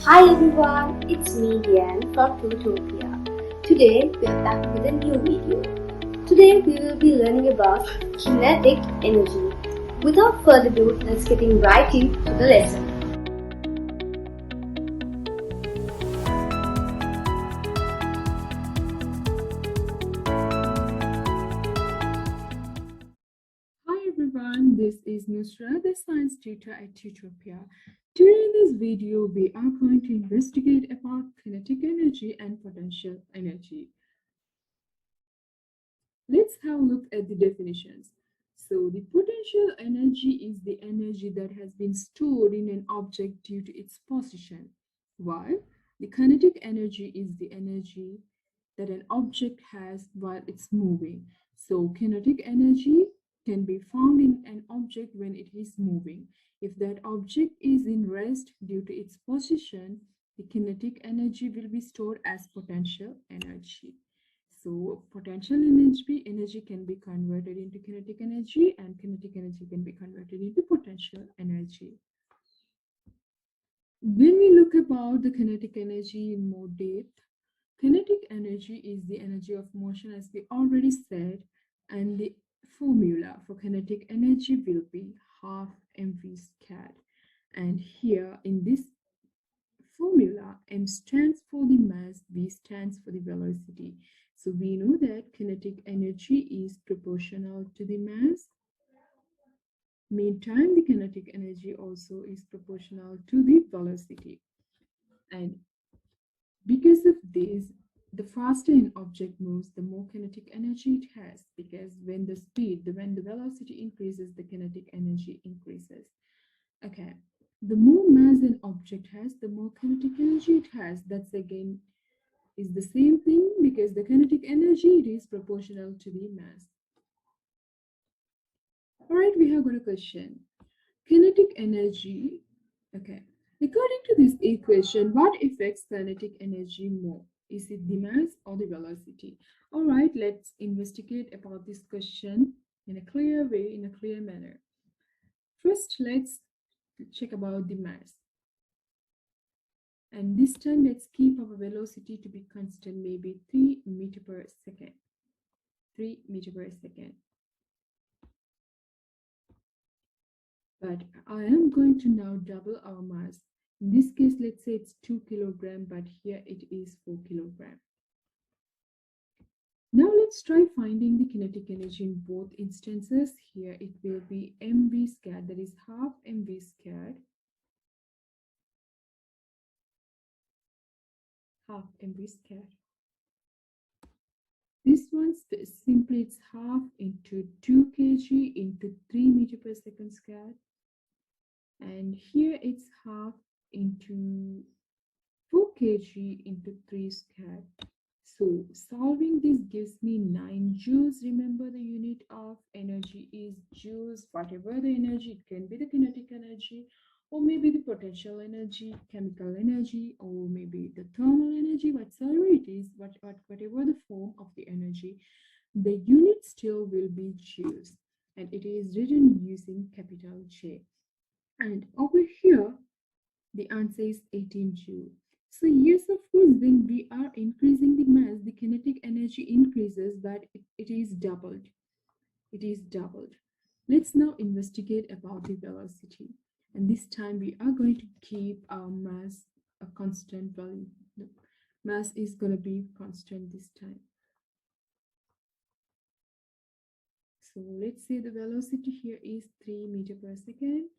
Hi everyone, it's me Diane from Tutopiya. Today we are back with a new video. Today we will be learning about kinetic energy. Without further ado, let's get right into the lesson. Hi everyone, this is Nusra, the science tutor at Tutopiya. During this video, we are going to investigate about kinetic energy and potential energy. Let's have a look at the definitions. So, the potential energy is the energy that has been stored in an object due to its position, while the kinetic energy is the energy that an object has while it's moving. So, kinetic energy can be found in an object when it is moving. If that object is in rest due to its position, the kinetic energy will be stored as potential energy. So potential energy can be converted into kinetic energy, and kinetic energy can be converted into potential energy. When we look about the kinetic energy in more depth, kinetic energy is the energy of motion, as we already said, and the formula for kinetic energy will be half mv squared. And here in this formula, m stands for the mass, v stands for the velocity. So we know that kinetic energy is proportional to the mass. Meantime, the kinetic energy also is proportional to the velocity. And because of this, the faster an object moves, the more kinetic energy it has. Because when the velocity increases, the kinetic energy increases. Okay, the more mass an object has, the more kinetic energy it has. That's again is the same thing because the kinetic energy it is proportional to the mass. All right, we have got a question. Kinetic energy. Okay. According to this equation, what affects kinetic energy more? Is it the mass or the velocity? All right, let's investigate about this question in a clear way, in a clear manner. First, let's check about the mass. And this time, let's keep our velocity to be constant, maybe 3 meter per second. 3 meter per second. But I am going to now double our mass. In this case, let's say it's 2 kilogram, but here it is 4 kilogram. Now let's try finding the kinetic energy in both instances. Here it will be mv squared, that is half mv squared. Half mv squared. This one simply it's half into 2 kg into 3 meter per second squared. And here it's half into 4 kg into 3 squared. So solving this gives me 9 joules. Remember the unit of energy is joules. Whatever the energy, it can be the kinetic energy or maybe the potential energy, chemical energy, or maybe the thermal energy, whatsoever it is, whatever the form of the energy, the unit still will be joules. And it is written using capital J. And over here, the answer is 18 joule. So yes, of course, when we are increasing the mass, the kinetic energy increases, but it is doubled. It is doubled. Let's now investigate about the velocity. And this time we are going to keep our mass a constant value. The mass is going to be constant this time. So let's say the velocity here is 3 meter per second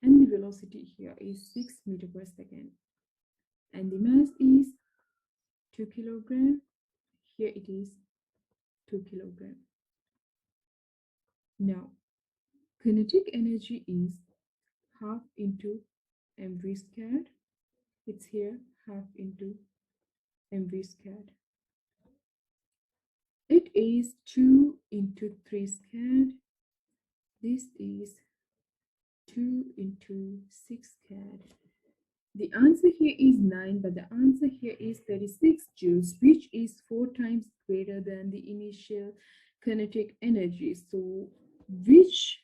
and the velocity here is 6 meter per second. And the mass is 2 kilogram. Here it is 2 kilogram. Now, kinetic energy is half into mv squared. It's here half into mv squared. It is 2 into 3 squared. This is 2 into 6 squared. The answer here is 9, but the answer here is 36 joules, which is 4 times greater than the initial kinetic energy. So, which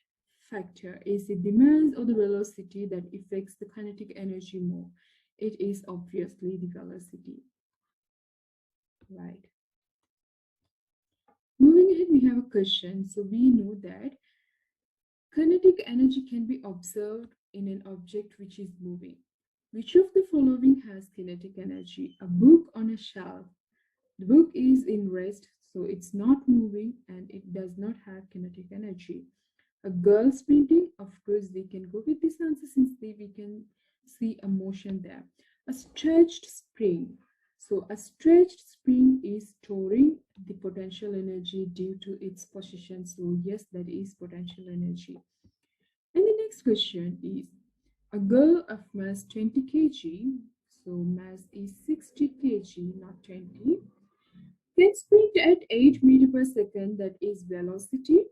factor is it, the mass or the velocity, that affects the kinetic energy more? It is obviously the velocity, right? Moving ahead, we have a question. So we know that kinetic energy can be observed in an object which is moving. Which of the following has kinetic energy? A book on a shelf. The book is in rest, so it's not moving and it does not have kinetic energy. A girl sprinting, of course, we can go with this answer since we can see a motion there. A stretched spring. So a stretched spring is storing the potential energy due to its position. So yes, that is potential energy. And the next question is a girl of mass 20 kg, so mass is 60 kg, not 20, can sprint at 8 meter per second, that is velocity.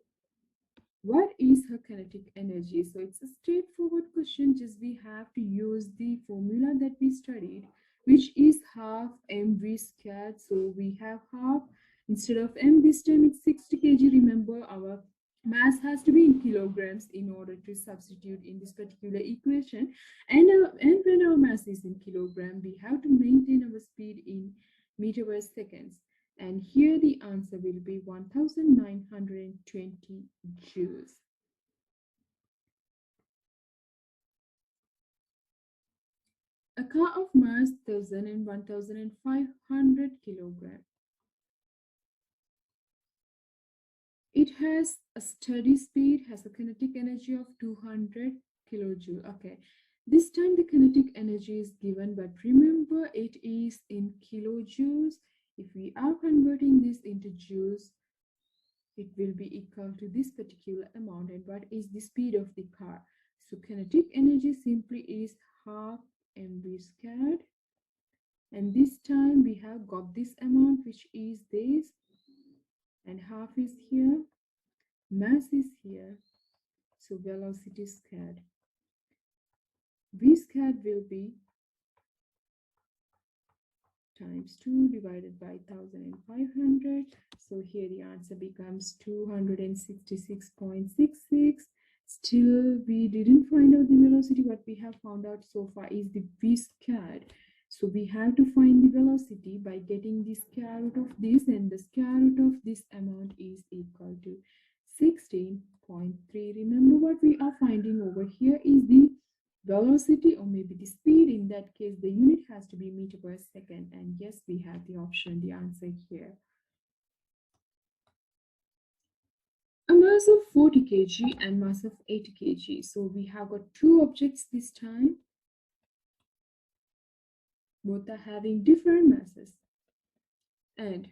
What is her kinetic energy? So it's a straightforward question, just we have to use the formula that we studied, which is half mv squared. So we have half, instead of m this time it's 60 kg. Remember, our mass has to be in kilograms in order to substitute in this particular equation, and when our mass is in kilogram, we have to maintain our speed in meter per seconds. And here the answer will be 1920 joules. A car of mass 1000 and 1500 kilogram. It has a steady speed, has a kinetic energy of 200 kilojoule. Okay, this time the kinetic energy is given, but remember it is in kilojoules. If we are converting this into joules, it will be equal to this particular amount. And what is the speed of the car? So kinetic energy simply is half mv squared, and this time we have got this amount, which is this, and half is here, mass is here, so velocity squared. V squared will be times 2 divided by 1500. So here the answer becomes 266.66. Still, we didn't find out the velocity. What we have found out so far is the v squared. So we have to find the velocity by getting the square root of this, and the square root of this amount is equal to 16.3. Remember, what we are finding over here is the velocity, or maybe the speed. In that case, the unit has to be meter per second. And yes, we have the option, the answer here. A mass of 40 kg and mass of 80 kg. So we have got two objects this time. Both are having different masses. And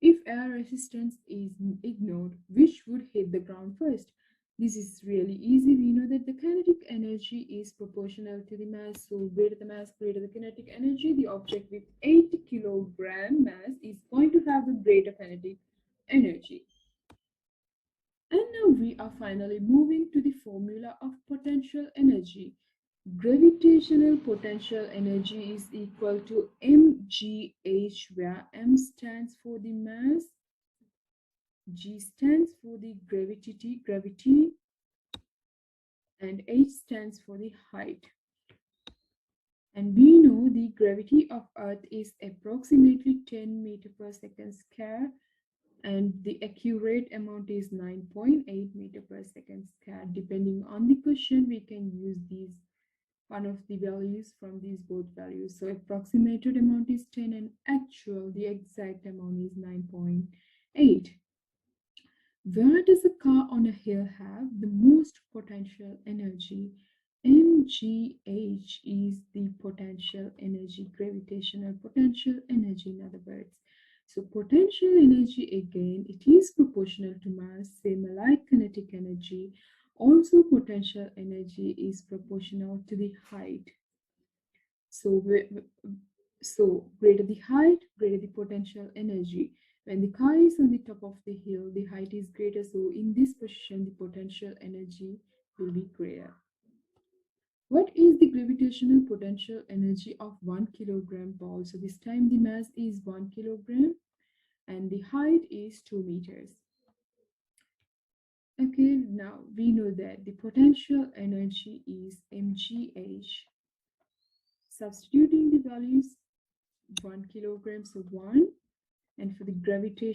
if air resistance is ignored, which would hit the ground first? This is really easy. We know that the kinetic energy is proportional to the mass. So greater the mass, greater the kinetic energy. The object with 80 kilogram mass is going to have a greater kinetic energy. And now we are finally moving to the formula of potential energy. Gravitational potential energy is equal to mgh, where m stands for the mass, g stands for the gravity, and h stands for the height. And we know the gravity of Earth is approximately 10 meter per second square, and the accurate amount is 9.8 meter per second square. Depending on the question, we can use these one of the values from these both values. So approximated amount is 10 and actual, the exact amount is 9.8. Where does a car on a hill have the most potential energy? mgh is the potential energy, gravitational potential energy in other words. So potential energy, again, it is proportional to mass, same like kinetic energy. Also potential energy is proportional to the height. So, so greater the height, greater the potential energy. When the car is on the top of the hill, the height is greater. So in this position, the potential energy will be greater. What is the gravitational potential energy of 1 kilogram ball? So this time the mass is 1 kilogram and the height is 2 meters. Okay, now we know that the potential energy is mgh. substituting the values, 1 kilogram, so 1, and for the gravity,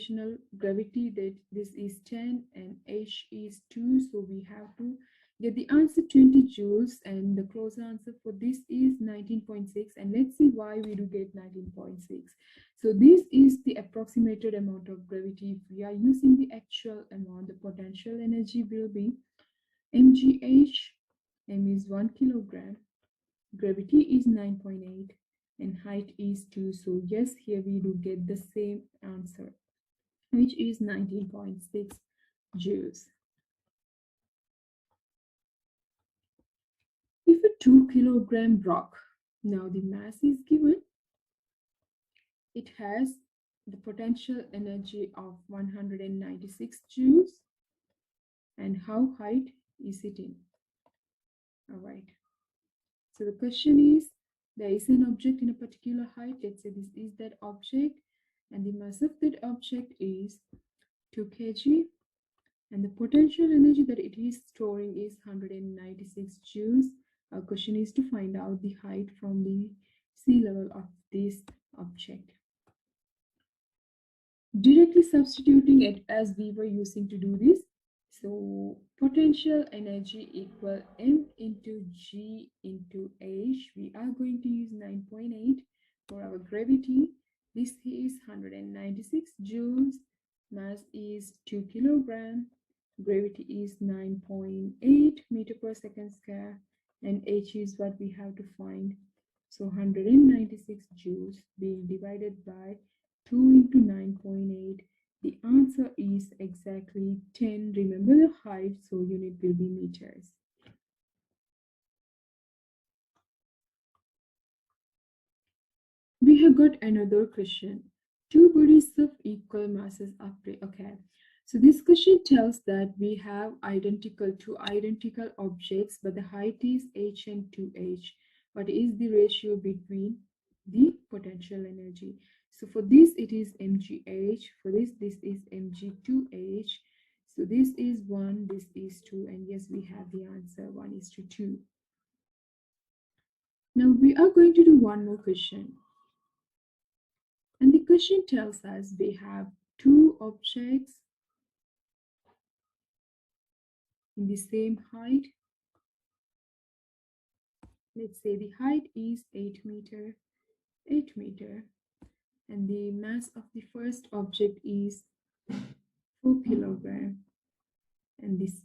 that this is 10 and h is 2, so we have to get the answer 20 joules, and the close answer for this is 19.6. And let's see why we do get 19.6. So this is the approximated amount of gravity. If we are using the actual amount, the potential energy will be mgh. M is 1 kilogram, gravity is 9.8, and height is 2. So yes, here we do get the same answer, which is 19.6 joules. If a 2 kilogram rock, now the mass is given, it has the potential energy of 196 joules, and how height is it in? All right. So the question is, there is an object in a particular height. Let's say this is that object, and the mass of that object is 2 kg, and the potential energy that it is storing is 196 joules. Our question is to find out the height from the sea level of this object. Directly substituting it as we were using to do this. So potential energy equal m into g into h. We are going to use 9.8 for our gravity. This is 196 joules. Mass is 2 kilogram. Gravity is 9.8 meter per second square. And h is what we have to find. So 196 joules being divided by 2 into 9.8. The answer is exactly 10. Remember the height, so unit will be meters. We have got another question. Two bodies of equal masses are okay. So this question tells that we have two identical objects, but the height is h and 2h. What is the ratio between the potential energy? So for this, it is mgh. For this is mg2h. So this is 1, this is 2, and yes, we have the answer 1:2. Now we are going to do one more question. And the question tells us we have two objects in the same height. Let's say the height is 8 meter, and the mass of the first object is 4 kilogram, and this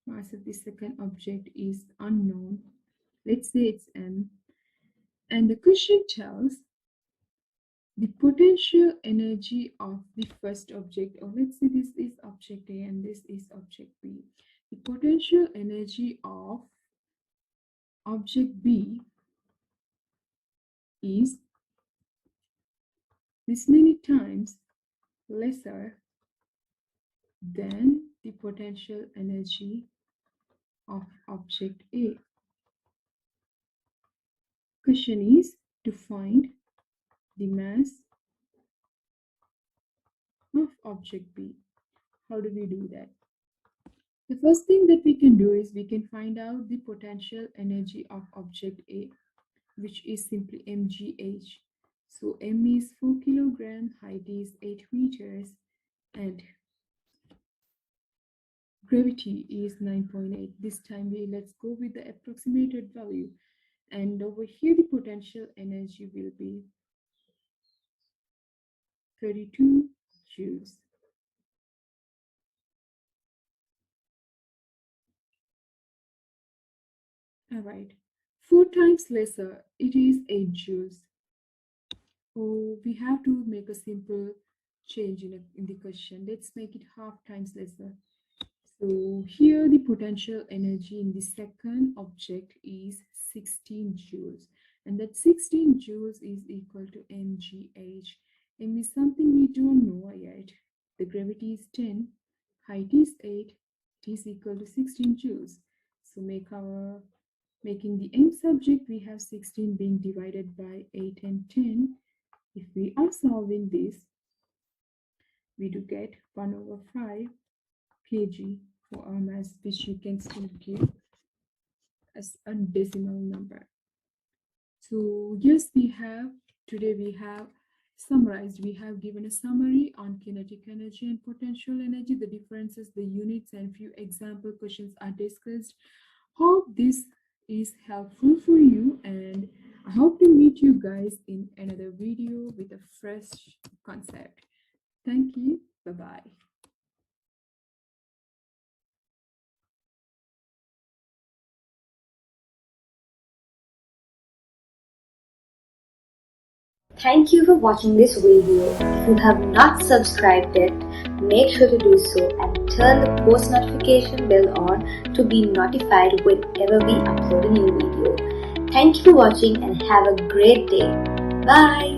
mass of the second object is unknown. Let's say it's m. And the question tells the potential energy of the first object, or let's say this is object A and this is object B. The potential energy of object B is this many times lesser than the potential energy of object A. Question is to find the mass of object B. How do we do that? The first thing that we can do is we can find out the potential energy of object A, which is simply mgh. So m is 4 kilogram, height is 8 meters, and gravity is 9.8. This time let's go with the approximated value, and over here the potential energy will be 32 joules. All right, 4 times lesser, it is 8 joules. Oh, we have to make a simple change in the question. Let's make it half times lesser. So here the potential energy in the second object is 16 joules, and that 16 joules is equal to mgh. M is something we don't know yet. The gravity is 10, height is 8, it is equal to 16 joules. So making the m subject, we have 16 being divided by 8 and 10. If we are solving this, we do get 1/5 kg for our mass, which you can still give as a decimal number. So yes, today we have summarized, we have given a summary on kinetic energy and potential energy, the differences, the units, and few example questions are discussed. Hope this is helpful for you, and I hope to meet you guys in another video with a fresh concept. Thank you. Bye bye. Thank you for watching this video. If you have not subscribed yet, make sure to do so and turn the post notification bell on to be notified whenever we upload a new video. Thank you for watching and have a great day. Bye.